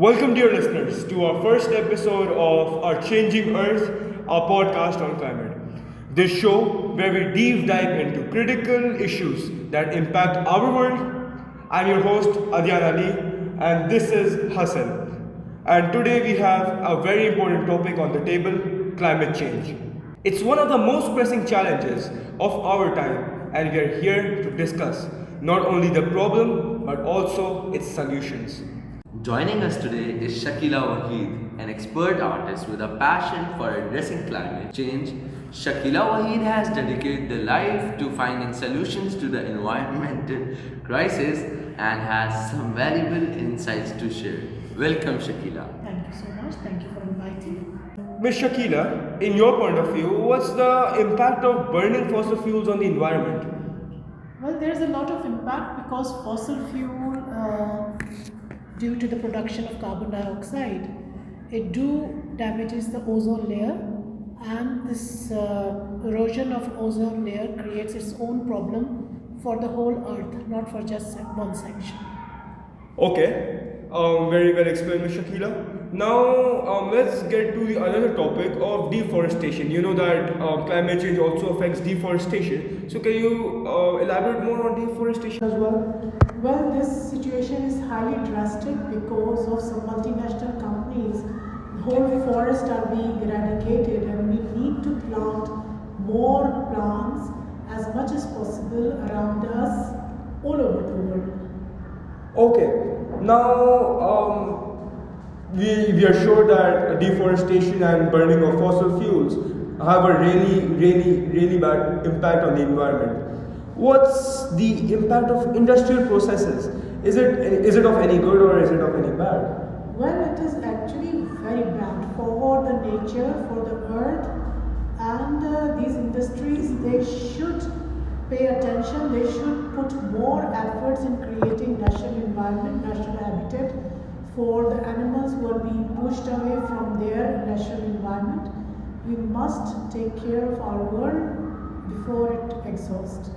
Welcome, dear listeners, to our first episode of Our Changing Earth, our podcast on climate. This show where we deep dive into critical issues that impact our world. I'm your host, Adyan Ali, and this is Hassan. And today we have a very important topic on the table, climate change. It's one of the most pressing challenges of our time, and we are here to discuss not only the problem but also its solutions. Joining us today is Shakila Waheed, an expert artist with a passion for addressing climate change. Shakila Waheed has dedicated their life to finding solutions to the environmental crisis and has some valuable insights to share. Welcome, Shakila. Thank you so much. Thank you for inviting. Ms. Shakila, in your point of view, what's the impact of burning fossil fuels on the environment? Well, there's a lot of impact because fossil fuel, due to the production of carbon dioxide, it damages the ozone layer, and this erosion of ozone layer creates its own problem for the whole earth, not for just one section. Okay, very well explained, Ms. Shakila. Now, let's get to the another topic of deforestation. You know that climate change also affects deforestation. So, can you elaborate more on deforestation as well? Well, this situation is highly drastic because of some multinational companies. Whole forests are being eradicated, and we need to plant more plants as much as possible around us all over the world. Okay, now we are sure that deforestation and burning of fossil fuels have a really bad impact on the environment. What's the impact of industrial processes? Is it of any good or is it of any bad? Well, it is actually very bad for the nature, for the earth, and these industries, they should pay attention. They should put more efforts in creating natural environment, natural habitat for the animals who are being pushed away from their natural environment. We must take care of our world before it exhausts.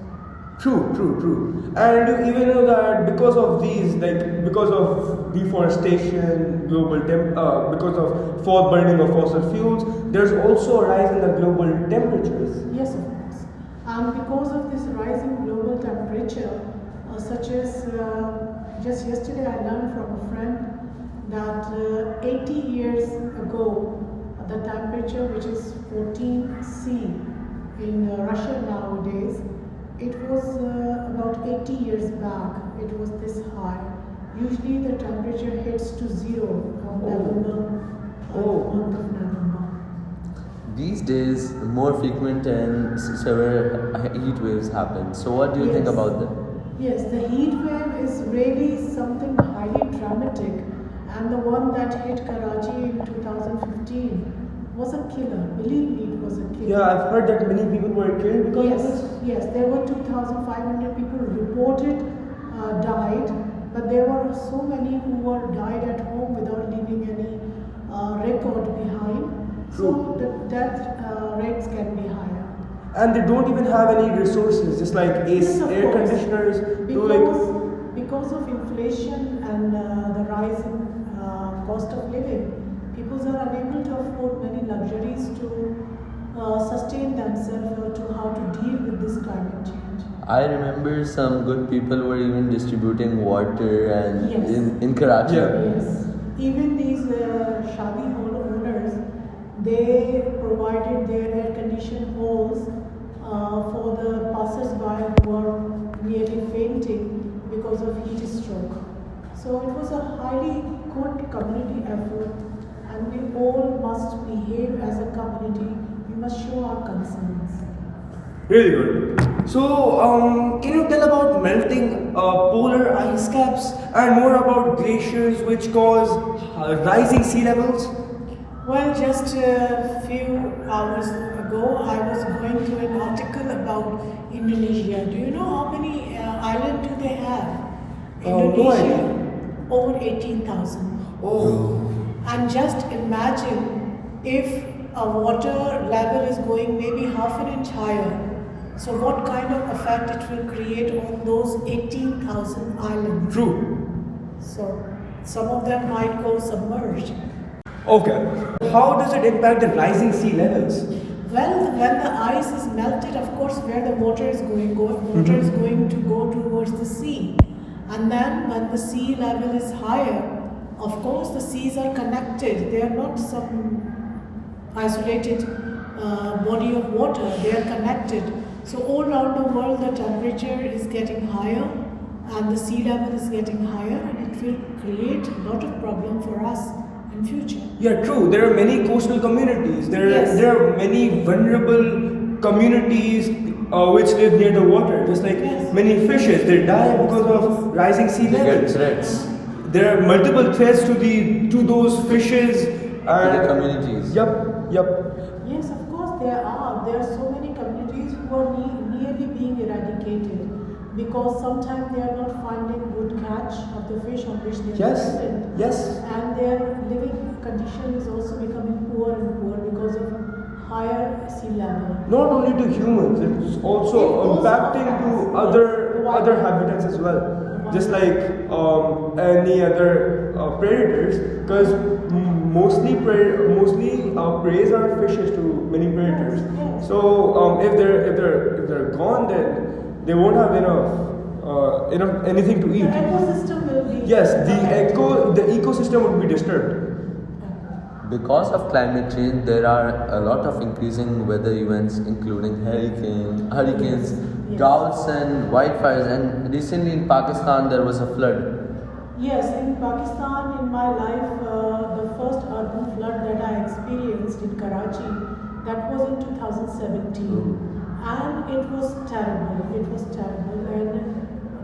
True. And you even know that because of because of deforestation, because of burning of fossil fuels, there's also a rise in the global temperatures. Yes, of course. And because of this rising global temperature, such as just yesterday I learned from a friend that 80 years ago, the temperature, which is 14 C in Russia nowadays, it was about 80 years back, it was this high. Usually the temperature hits to zero on month of November. These days, more frequent and severe heat waves happen. So, what do you think about them? Yes, the heat wave is really something highly dramatic, and the one that hit Karachi in 2015 was a killer. Believe me, it was a killer. Yeah, I've heard that many people were killed because of this. Yes, there were 2,500 people reported died, but there were so many who were died at home without leaving any record behind. So the death rates can be higher. And they don't even have any resources, just like Yes, of air course. conditioners. Because of inflation and the rise in cost of living, people are unable to afford many luxuries to sustain themselves or to how to deal with this climate change. I remember some good people were even distributing water and Yes. in Karachi. Yeah. Yes, even these shadi hall owners, they provided their air-conditioned halls for the passers-by who are nearly fainting because of heat stroke. So it was a highly good community effort, and we all must behave as a community. We must show our concerns. Really good. So, can you tell about melting polar ice caps and more about glaciers which cause rising sea levels? Well, just a few hours ago, I was going through an article about Indonesia. Do you know how many islands do they have? No idea. Over 18,000. Oh. And just imagine if a water level is going maybe half an inch higher. So what kind of effect it will create on those 18,000 islands? True. So Some of them might go submerged. Okay. How does it impact the rising sea levels? Well, when the ice is melted, of course, where the water is water is going to go towards the sea. And then when the sea level is higher, of course, the seas are connected. They are not some isolated body of water. They are connected. So all around the world, the temperature is getting higher, and the sea level is getting higher, and it will create a lot of problem for us in future. Yeah, true. There are many coastal communities. Yes. There are many vulnerable communities which live near the water. Just like Yes. many fishes, they die because of rising sea They get levels. threats There are multiple threats to those fishes. to the communities. Yep. Yes, of course there are. There are so many communities who are nearly being eradicated because sometimes they are not finding good catch of the fish on which they are Yes. dependent. Yes. And their living condition is also becoming poor and poor because of higher sea level. Not only to humans, it's also It goes impacting off to us. other habitats as well. Just like any other predators, because mostly preys are fishes to many predators. Yes. So if they're gone, then they won't have enough anything to The eat. ecosystem will be Yes, affected. the ecosystem would be disturbed. Because of climate change, there are a lot of increasing weather events, including hurricanes, Yes. droughts, and wildfires. And recently in Pakistan, there was a flood. Yes, in Pakistan, in my life, the first urban flood that I experienced in Karachi, that was in 2017, and it was terrible. It was terrible, and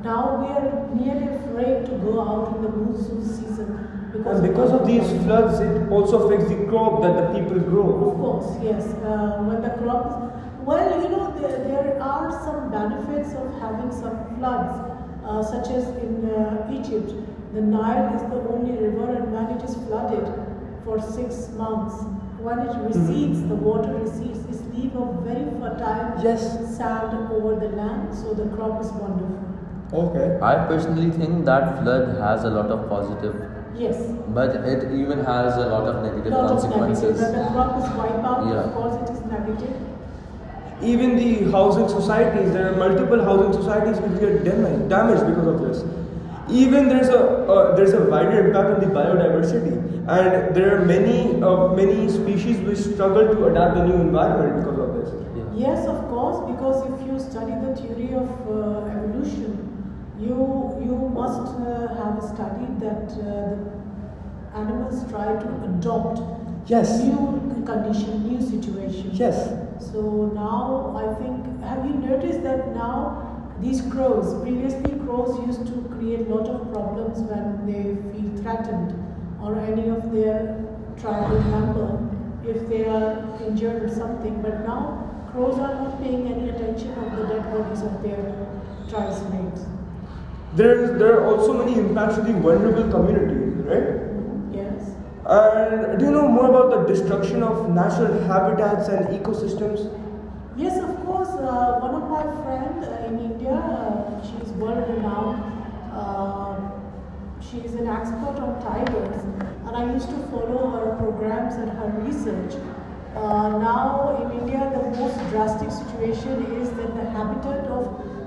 now we are nearly afraid to go out in the monsoon season And because of these floods, it also affects the crop that the people grow. Of course, yes. When the crop is, well, there are some benefits of having some floods, such as in Egypt. The Nile is the only river, and when it is flooded for 6 months, when it recedes, the water recedes, it leaves a very fertile Yes. sand over the land, so the crop is wonderful. Okay. I personally think that flood has a lot of positive, Yes. but it even has a lot of negative Lot of consequences. negative. When the crop is wiped out, Yeah. of course it is negative. Even the housing societies, there are multiple housing societies which get damaged because of this. Even there's a wider impact on the biodiversity, and there are many species which struggle to adapt the new environment because of this. Yes, of course, because if you study the theory of evolution, you must have studied that the animals try to adopt Yes. new condition, new situation. Yes. So now I think, have you noticed that now these crows, previously crows used to create a lot of problems when they feel threatened, or any of their tribal member if they are injured or something, but now crows are not paying any attention of the dead bodies of their tribesmates. There are also many impacts to the vulnerable communities, right? Yes. And do you know more about the destruction of natural habitats and ecosystems? Yes, of course. One of my friends in India, she is world renowned. She is an expert on tigers, and I used to follow her programs and her research. Now in India, the most drastic situation is that the habitat of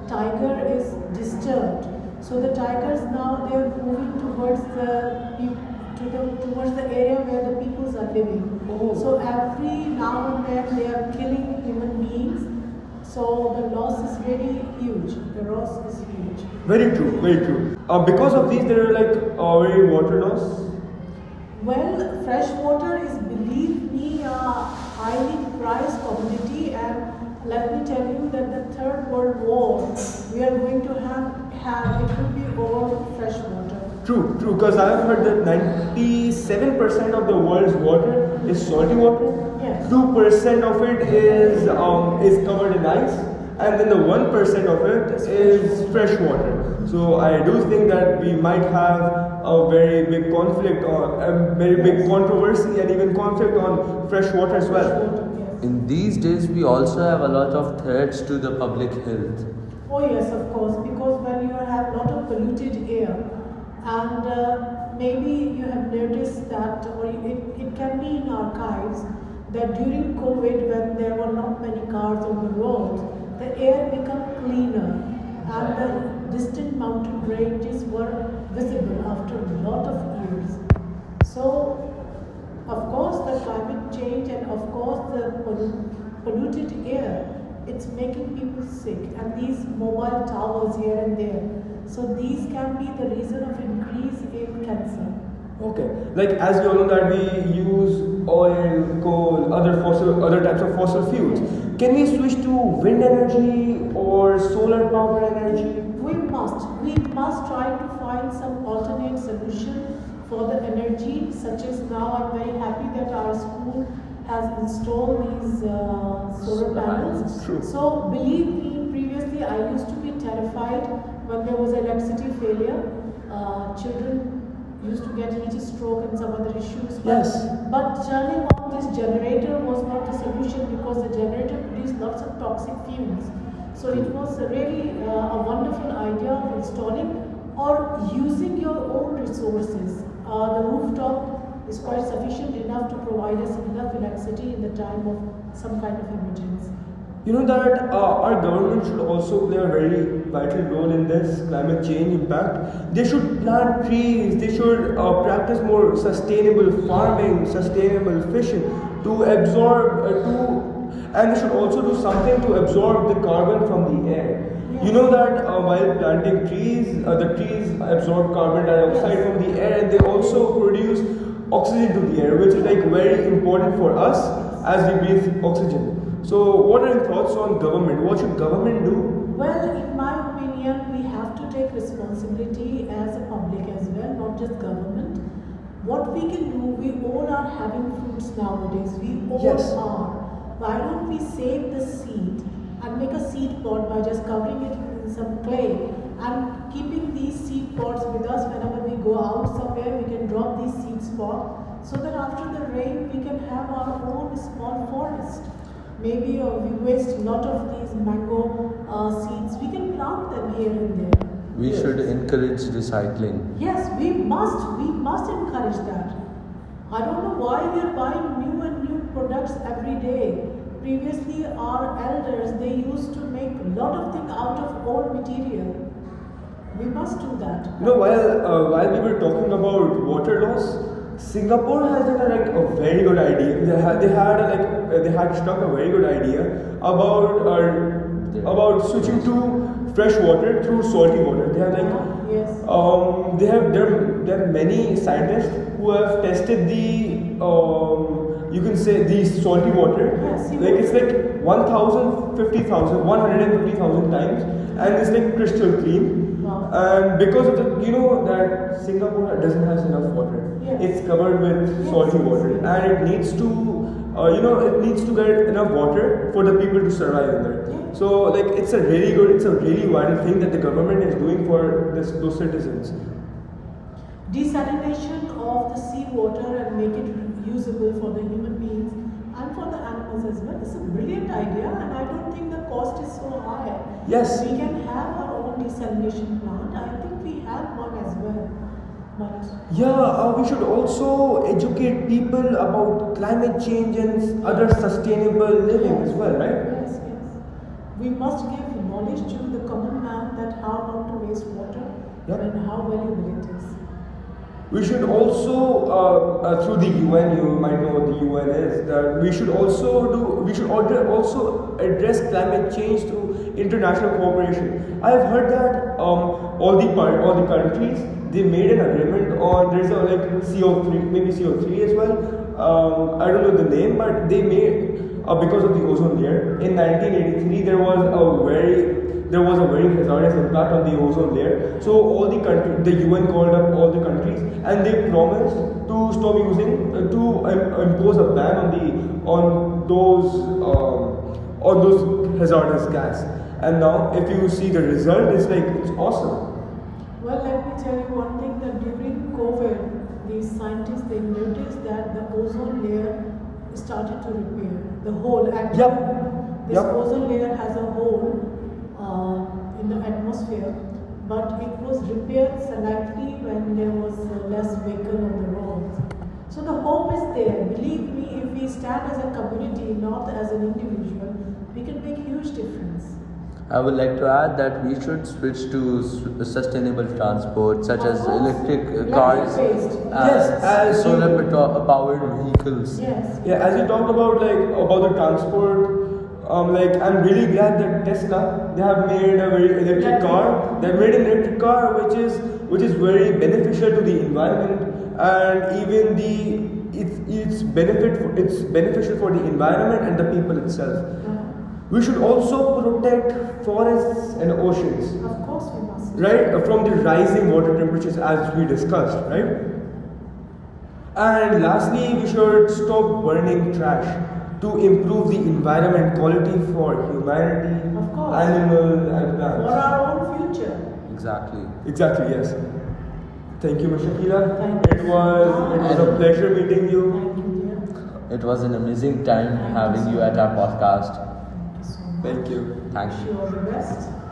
tiger is disturbed. So the tigers now they are moving towards towards the area where the peoples are living. Oh. So every now and then they are killing human beings. So the loss is very huge. The loss is huge. Very true, very true. Because of these, there are like very water loss. Well, fresh water is, believe me, a highly prized commodity, and let me tell you that the Third World War we are going to have it will be over fresh water. True, because I have heard that 97% of the world's water is salty water. Yes. 2% of it is covered in ice, and then the 1% of it is fresh water. So I do think that we might have a very big conflict or a very big controversy and even conflict on fresh water as well. Yes. In these days, we also have a lot of threats to the public health. Oh yes, of course, because when you have a lot of polluted air, and maybe you have noticed that, or it can be in archives, that during COVID, when there were not many cars on the roads, the air became cleaner and the distant mountain ranges were visible after a lot of years. So, of course, the climate change and of course the polluted air, it's making people sick, and these mobile towers here and there. So these can be the reason of increase in cancer. Okay, like as we all know that we use oil, coal, other types of fossil fuels. Can we switch to wind energy or solar power energy? We must try to find some alternate solution for the energy, such as now I'm very happy that our school has installed these solar panels. True. So believe me, previously I used to be terrified when there was electricity failure. Children used to get heat stroke and some other issues. Yes. But turning on this generator was not the solution, because the generator produced lots of toxic fumes. So it was really a wonderful idea of installing or using your own resources. The rooftop is quite sufficient enough to provide us enough electricity in the time of some kind of emergency. You know that our government should also play a very vital role in this climate change impact. They should plant trees, they should practice more sustainable farming, sustainable fishing to absorb, and they should also do something to absorb the carbon from the air. Yes. You know that while planting trees, the trees absorb carbon dioxide Yes. from the air, and they also produce oxygen to the air, which is like very important for us as we breathe oxygen. So, what are your thoughts on government? What should government do? Well, in my opinion, we have to take responsibility as a public as well, not just government. What we can do, we all are having fruits nowadays. We all Yes. are. Why don't we save the seed and make a seed pod by just covering it in some clay and keeping these seed pods with us whenever we go out somewhere, we can drop these seed pods so that after the rain we can have our own small forest. Maybe we waste a lot of these mango seeds. We can plant them here and there. We Yes. should encourage recycling. Yes, we must encourage that. I don't know why we are buying new and new products every day. Previously, our elders, they used to make a lot of things out of old material. We must do that. You know, while we were talking about water loss, Singapore has done a very good idea. They had struck a very good idea about switching to fresh water through salty water. They have Yes. there are many scientists who have tested you can say the salty water. Yes, Like it's like 150,000 times, and it's like crystal clean. Wow. And because of that Singapore doesn't have enough water. Yes. It's covered with Yes, salty yes, water, yes. and it needs to get enough water for the people to survive in there. Yeah. So like it's a really vital thing that the government is doing for those citizens. Desalination of the seawater and make it usable for the human beings and for the animals as well. It's a brilliant idea, and I don't think the cost is so high. Yes. We can have our own desalination plant. I think we have one as well. But Yeah, we should also educate people about climate change and other sustainable living as well, right? Yes, yes. We must give knowledge to the common man that how not to waste water Yep. and how valuable it is. We should also, through the UN, you might know what the UN is, that we should also address climate change through international cooperation. I have heard that all the countries, they made an agreement on, there's a like CO3, maybe CO3 as well. I don't know the name, but they made because of the ozone layer. In 1983, there was a very hazardous impact on the ozone layer. So the UN called up all the countries, and they promised to stop impose a ban on those hazardous gas. And now, if you see the result, it's awesome. Well, let me tell you one thing, that during COVID, these scientists, they noticed that the ozone layer started to repair. The hole, actually, Yep. this Yep. ozone layer has a hole in the atmosphere, but it was repaired selectively when there was less vehicle on the roads. So the hope is there. Believe me, if we stand as a community, not as an individual, we can make huge difference. I would like to add that we should switch to sustainable transport such as electric cars Electric-based. Yes, as solar powered vehicles. Yes. Yeah, as you talked about about the transport, I'm really glad that Tesla, they have made a very electric car. They have made an electric car which is very beneficial to the environment, and even it's beneficial for the environment and the people itself. We should also protect forests and oceans, Of course we must. right, from the rising water temperatures as we discussed, right? And lastly, we should stop burning trash to improve the environment quality for humanity, Of course. animals, and For plants. our own future. Exactly. Exactly, yes. Thank you, Ms. Shakila. Thank you. It was a pleasure meeting you. Thank you, dear. It was an amazing time having you at our podcast. Thank you so much. Thank you. Thank Wish you. you all the best.